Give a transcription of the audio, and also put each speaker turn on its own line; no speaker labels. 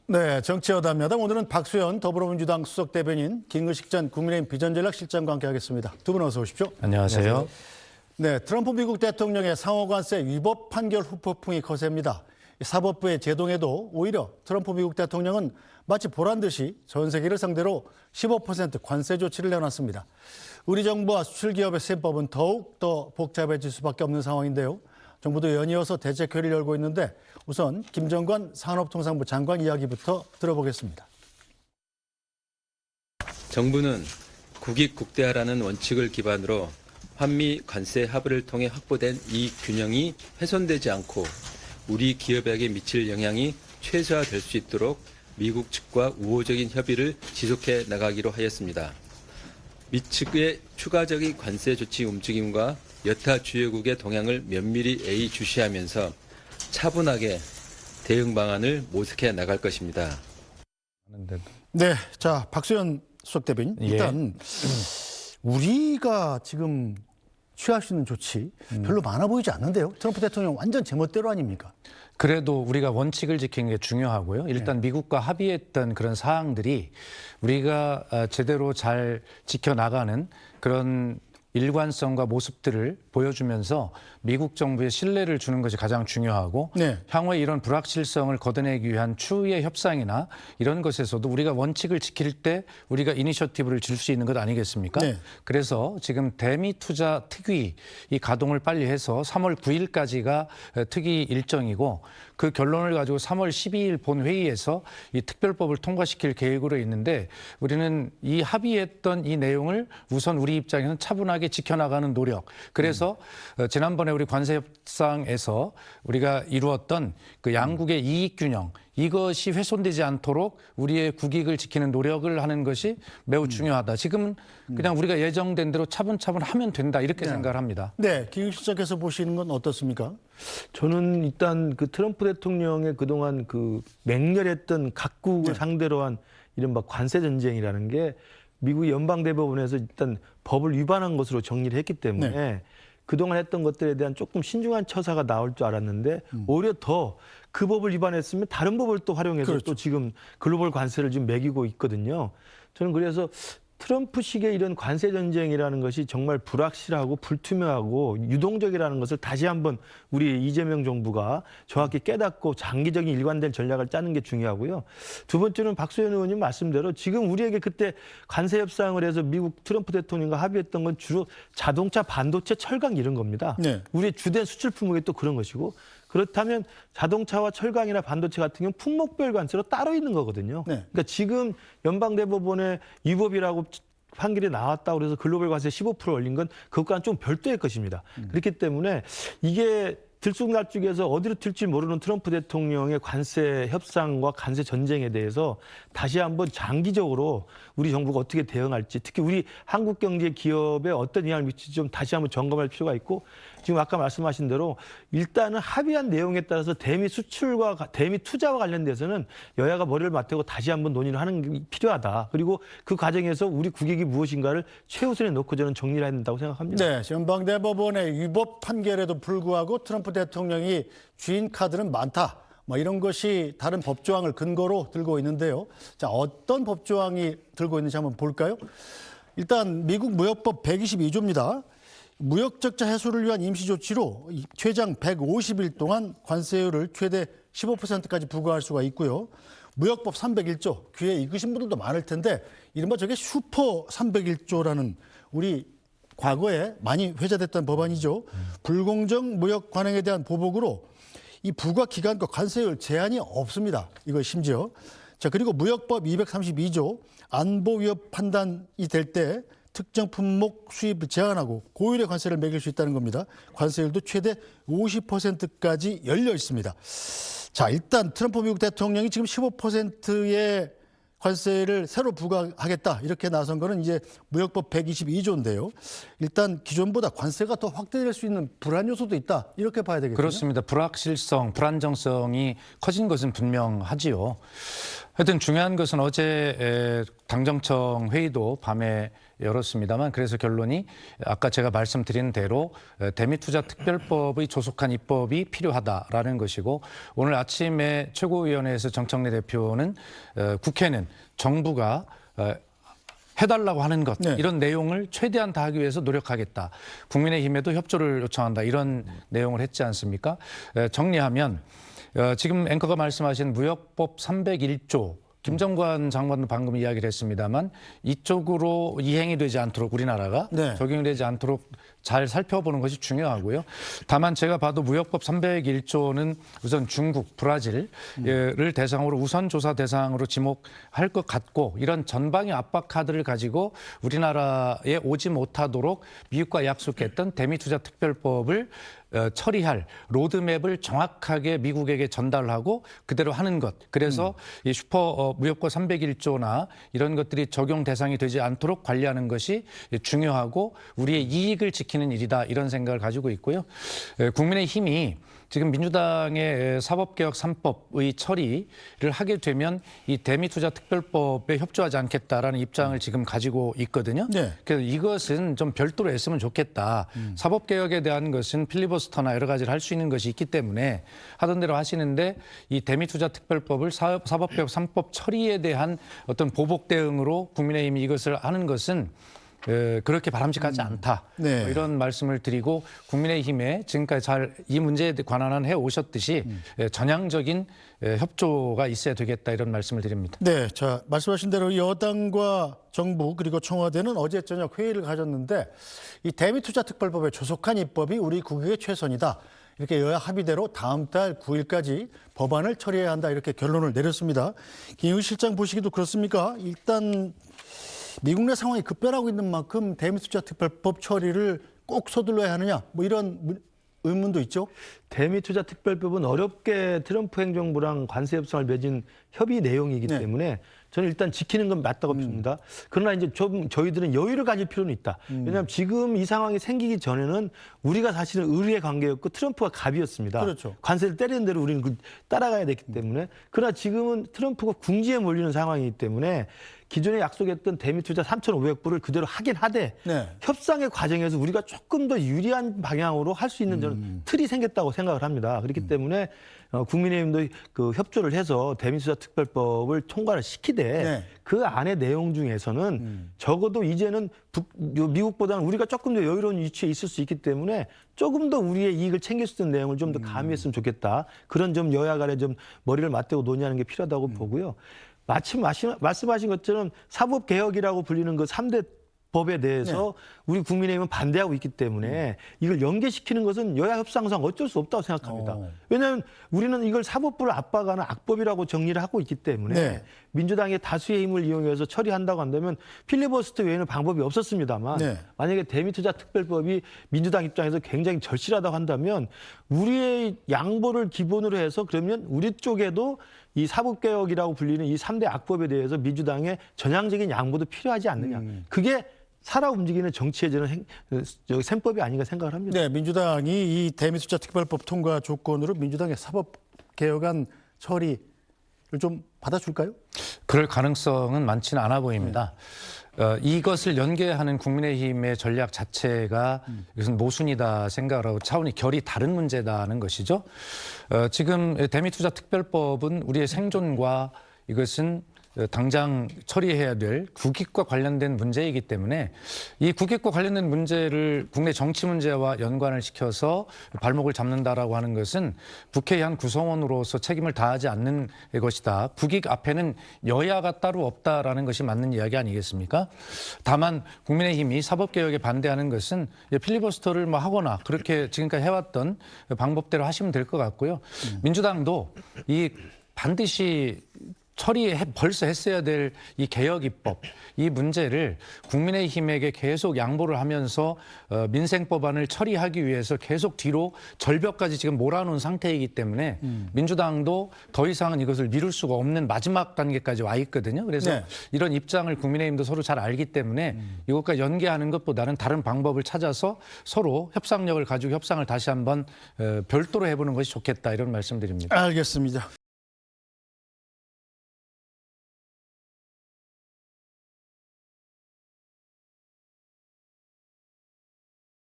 네, 정치여담야당 오늘은 박수현 더불어민주당 수석대변인, 김근식 전 국민의힘 비전전략실장과 함께하겠습니다. 두 분 어서 오십시오.
안녕하세요.
네, 트럼프 미국 대통령의 상호관세 위법 판결 후폭풍이 거셉니다. 사법부의 제동에도 오히려 트럼프 미국 대통령은 마치 보란 듯이 전 세계를 상대로 15% 관세 조치를 내놨습니다. 우리 정부와 수출기업의 세법은 더욱 더 복잡해질 수밖에 없는 상황인데요. 정부도 연이어서 대책회의를 열고 있는데 우선 김정관 산업통상부 장관 이야기부터 들어보겠습니다.
정부는 국익국대화라는 원칙을 기반으로 한미 관세 합의를 통해 확보된 이익 균형이 훼손되지 않고 우리 기업에게 미칠 영향이 최소화될 수 있도록 미국 측과 우호적인 협의를 지속해 나가기로 하였습니다. 미 측의 추가적인 관세 조치 움직임과 여타 주요국의 동향을 면밀히 예의주시하면서 차분하게 대응 방안을 모색해 나갈 것입니다.
네, 자 박수현 수석대변인, 일단 우리가 지금 취할 수 있는 조치 별로 많아 보이지 않는데요. 트럼프 대통령 완전 제멋대로 아닙니까?
그래도 우리가 원칙을 지키는 게 중요하고요. 일단 미국과 합의했던 그런 사항들이 우리가 제대로 잘 지켜나가는 그런 일관성과 모습들을 보여주면서 미국 정부의 신뢰를 주는 것이 가장 중요하고 향후에 이런 불확실성을 걷어내기 위한 추후의 협상이나 이런 것에서도 우리가 원칙을 지킬 때 우리가 이니셔티브를 줄 수 있는 것 아니겠습니까? 그래서 지금 대미 투자 특위 이 가동을 빨리 해서 3월 9일까지가 특위 일정이고 그 결론을 가지고 3월 12일 본회의에서 이 특별법을 통과시킬 계획으로 있는데 우리는 이 합의했던 이 내용을 우선 우리 입장에서는 차분하게 지켜나가는 노력. 그래서 지난번에 우리 관세 협상에서 우리가 이루었던 그 양국의 이익 균형 이것이 훼손되지 않도록 우리의 국익을 지키는 노력을 하는 것이 매우 중요하다. 지금은 그냥 우리가 예정된 대로 차분차분 하면 된다 이렇게 생각을 합니다.
네, 김근식 실장께서 보시는 건 어떻습니까?
저는 일단 그 트럼프 대통령의 그동안 그 맹렬했던 각국을 상대로 한 이른바 관세 전쟁이라는 게 미국 연방대법원에서 일단 법을 위반한 것으로 정리를 했기 때문에 그동안 했던 것들에 대한 조금 신중한 처사가 나올 줄 알았는데 오히려 더 그 법을 위반했으면 다른 법을 또 활용해서 또 지금 글로벌 관세를 지금 매기고 있거든요. 저는 그래서 트럼프식의 이런 관세 전쟁이라는 것이 정말 불확실하고 불투명하고 유동적이라는 것을 다시 한번 우리 이재명 정부가 정확히 깨닫고 장기적인 일관된 전략을 짜는 게 중요하고요. 두 번째는 박수현 의원님 말씀대로 지금 우리에게 그때 관세 협상을 해서 미국 트럼프 대통령과 합의했던 건 주로 자동차, 반도체, 철강 이런 겁니다. 우리의 주된 수출 품목이 또 그런 것이고 그렇다면 자동차와 철강이나 반도체 같은 경우는 품목별 관세로 따로 있는 거거든요. 그러니까 지금 연방대법원의 위법이라고 판결이 나왔다고 그래서 글로벌 관세 15% 올린 건 그것과는 좀 별도의 것입니다. 그렇기 때문에 이게 들쑥날쑥해서 어디로 튈지 모르는 트럼프 대통령의 관세 협상과 관세 전쟁에 대해서 다시 한번 장기적으로 우리 정부가 어떻게 대응할지 특히 우리 한국 경제 기업에 어떤 영향을 미칠지 좀 다시 한번 점검할 필요가 있고 지금 아까 말씀하신 대로 일단은 합의한 내용에 따라서 대미 수출과 대미 투자와 관련돼서는 여야가 머리를 맞대고 다시 한번 논의를 하는 게 필요하다. 그리고 그 과정에서 우리 국익이 무엇인가를 최우선에 놓고 저는 정리를 해야 된다고 생각합니다.
네, 연방대법원의 위법 판결에도 불구하고 트럼프 대통령이 주인 카드는 많다. 뭐 이런 것이 다른 법조항을 근거로 들고 있는데요. 자, 어떤 법조항이 들고 있는지 한번 볼까요? 일단 미국 무역법 122조입니다. 무역 적자 해소를 위한 임시 조치로 최장 150일 동안 관세율을 최대 15%까지 부과할 수가 있고요. 무역법 301조, 귀에 익으신 분들도 많을 텐데 이른바 저게 슈퍼 301조라는 우리 과거에 많이 회자됐던 법안이죠. 불공정 무역 관행에 대한 보복으로 이 부과 기간과 관세율 제한이 없습니다. 이거 심지어. 자, 그리고 무역법 232조 안보 위협 판단이 될 때 특정 품목 수입을 제한하고 고율의 관세를 매길 수 있다는 겁니다. 관세율도 최대 50%까지 열려 있습니다. 자, 일단 트럼프 미국 대통령이 지금 15%의 관세를 새로 부과하겠다 이렇게 나선 거는 이제 무역법 122조인데요. 일단 기존보다 관세가 더 확대될 수 있는 불안 요소도 있다 이렇게 봐야 되겠군요.
그렇습니다. 불확실성, 불안정성이 커진 것은 분명하지요. 하여튼 중요한 것은 어제 당정청 회의도 밤에 열었습니다만 그래서 결론이 아까 제가 말씀드린 대로 대미투자특별법의 조속한 입법이 필요하다라는 것이고 오늘 아침에 최고위원회에서 정청래 대표는 국회는 정부가 해달라고 하는 것
네.
이런 내용을 최대한 다 하기 위해서 노력하겠다. 국민의힘에도 협조를 요청한다. 이런 내용을 했지 않습니까? 정리하면 지금 앵커가 말씀하신 무역법 301조 김정관 장관도 방금 이야기를 했습니다만 이쪽으로 이행이 되지 않도록 우리나라가
네.
적용이 되지 않도록 잘 살펴보는 것이 중요하고요. 다만 제가 봐도 무역법 301조는 우선 중국, 브라질을 대상으로 우선 조사 대상으로 지목할 것 같고 이런 전방위 압박 카드를 가지고 우리나라에 오지 못하도록 미국과 약속했던 대미투자특별법을 처리할 로드맵을 정확하게 미국에게 전달하고 그대로 하는 것. 그래서 이 무역법 301조나 이런 것들이 적용 대상이 되지 않도록 관리하는 것이 중요하고 우리의 이익을 지키는 일이다. 이런 생각을 가지고 있고요. 국민의힘이 지금 민주당의 사법개혁 3법의 처리를 하게 되면 이 대미투자특별법에 협조하지 않겠다라는 입장을 지금 가지고 있거든요.
네.
그래서 이것은 좀 별도로 했으면 좋겠다. 사법개혁에 대한 것은 필리버스터나 여러 가지를 할 수 있는 것이 있기 때문에 하던 대로 하시는데 이 대미투자특별법을 사법개혁 3법 처리에 대한 어떤 보복 대응으로 국민의힘이 이것을 하는 것은 그렇게 바람직하지 않다.
네.
이런 말씀을 드리고 국민의힘에 지금까지 잘 이 문제에 관한 해 오셨듯이 전향적인 협조가 있어야 되겠다 이런 말씀을 드립니다.
네, 자 말씀하신 대로 여당과 정부 그리고 청와대는 어제 저녁 회의를 가졌는데 이 대미투자특별법의 조속한 입법이 우리 국익의 최선이다. 이렇게 여야 합의대로 다음 달 9일까지 법안을 처리해야 한다 이렇게 결론을 내렸습니다. 김용희 실장 보시기도 그렇습니까? 일단 미국 내 상황이 급변하고 있는 만큼 대미투자특별법 처리를 꼭 서둘러야 하느냐 뭐 이런 의문도 있죠.
대미투자특별법은 어렵게 트럼프 행정부랑 관세 협상을 맺은 협의 내용이기
네.
때문에 저는 일단 지키는 건 맞다고 봅니다. 그러나 이제 좀 저희들은 여유를 가질 필요는 있다. 왜냐하면 지금 이 상황이 생기기 전에는 우리가 사실은 의리의 관계였고 트럼프가 갑이었습니다.
그렇죠.
관세를 때리는 대로 우리는 따라가야 됐기 때문에. 그러나 지금은 트럼프가 궁지에 몰리는 상황이기 때문에 기존에 약속했던 대미투자 3,500불을 그대로 하긴 하되
네.
협상의 과정에서 우리가 조금 더 유리한 방향으로 할 수 있는 저는 틀이 생겼다고 생각을 합니다. 그렇기 때문에 국민의힘도 그 협조를 해서 대미투자특별법을 통과를 시키되
네.
그 안의 내용 중에서는 적어도 이제는 미국보다는 우리가 조금 더 여유로운 위치에 있을 수 있기 때문에 조금 더 우리의 이익을 챙길 수 있는 내용을 좀 더 가미했으면 좋겠다. 그런 좀 여야 간에 좀 머리를 맞대고 논의하는 게 필요하다고 보고요. 마침 말씀하신 것처럼 사법개혁이라고 불리는 그 3대 법에 대해서 우리 국민의힘은 반대하고 있기 때문에 이걸 연계시키는 것은 여야 협상상 어쩔 수 없다고 생각합니다. 왜냐하면 우리는 이걸 사법부를 압박하는 악법이라고 정리를 하고 있기 때문에
네.
민주당의 다수의 힘을 이용해서 처리한다고 한다면 필리버스터 외에는 방법이 없었습니다만
네.
만약에 대미투자특별법이 민주당 입장에서 굉장히 절실하다고 한다면 우리의 양보를 기본으로 해서 그러면 우리 쪽에도 이 사법개혁이라고 불리는 이 3대 악법에 대해서 민주당의 전향적인 양보도 필요하지 않느냐. 그게 살아 움직이는 정치의 저는 셈법이 아닌가 생각을 합니다.
네, 민주당이 이 대미투자특별법 통과 조건으로 민주당의 사법개혁안 처리를 좀 받아줄까요?
그럴 가능성은 많지는 않아 보입니다. 이것을 연계하는 국민의힘의 전략 자체가 이것은 모순이다 생각을 하고 차원이 결이 다른 문제다는 것이죠. 지금 대미투자특별법은 우리의 생존과 이것은 당장 처리해야 될 국익과 관련된 문제이기 때문에 이 국익과 관련된 문제를 국내 정치 문제와 연관을 시켜서 발목을 잡는다라고 하는 것은 국회의 한 구성원으로서 책임을 다하지 않는 것이다. 국익 앞에는 여야가 따로 없다라는 것이 맞는 이야기 아니겠습니까? 다만 국민의힘이 사법개혁에 반대하는 것은 필리버스터를 뭐 하거나 그렇게 지금까지 해왔던 방법대로 하시면 될 것 같고요. 민주당도 이 반드시 벌써 했어야 될 이 개혁 입법, 이 문제를 국민의힘에게 계속 양보를 하면서 민생 법안을 처리하기 위해서 계속 뒤로 절벽까지 지금 몰아놓은 상태이기 때문에 민주당도 더 이상은 이것을 미룰 수가 없는 마지막 단계까지 와 있거든요. 그래서
네.
이런 입장을 국민의힘도 서로 잘 알기 때문에 이것과 연계하는 것보다는 다른 방법을 찾아서 서로 협상력을 가지고 협상을 다시 한번 별도로 해보는 것이 좋겠다 이런 말씀드립니다.
알겠습니다.